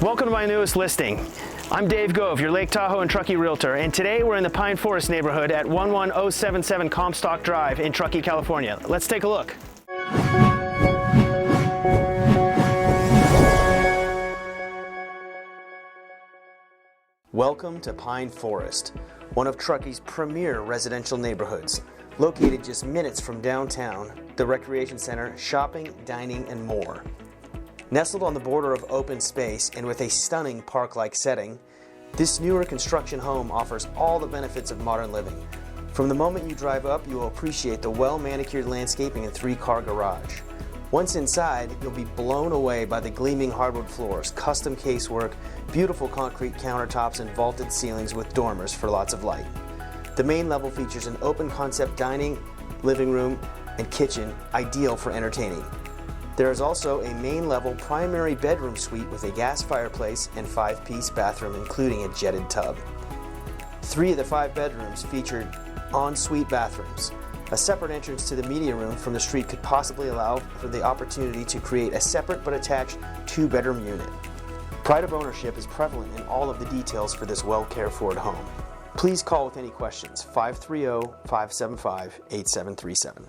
Welcome to my newest listing. I'm Dave Gove, your Lake Tahoe and Truckee realtor, and today we're in the Pine Forest neighborhood at 11077 Comstock Drive in Truckee, California. Let's take a look. Welcome to Pine Forest, one of Truckee's premier residential neighborhoods. Located just minutes from downtown, the recreation center, shopping, dining, and more. Nestled on the border of open space and with a stunning park-like setting, this newer construction home offers all the benefits of modern living. From the moment you drive up, you will appreciate the well-manicured landscaping and three-car garage. Once inside, you'll be blown away by the gleaming hardwood floors, custom casework, beautiful concrete countertops, and vaulted ceilings with dormers for lots of light. The main level features an open-concept dining, living room, and kitchen, ideal for entertaining. There is also a main level primary bedroom suite with a gas fireplace and 5-piece bathroom, including a jetted tub. 3 of the 5 bedrooms featured en-suite bathrooms. A separate entrance to the media room from the street could possibly allow for the opportunity to create a separate but attached 2-bedroom unit. Pride of ownership is prevalent in all of the details for this well-cared-for home. Please call with any questions, 530-575-8737.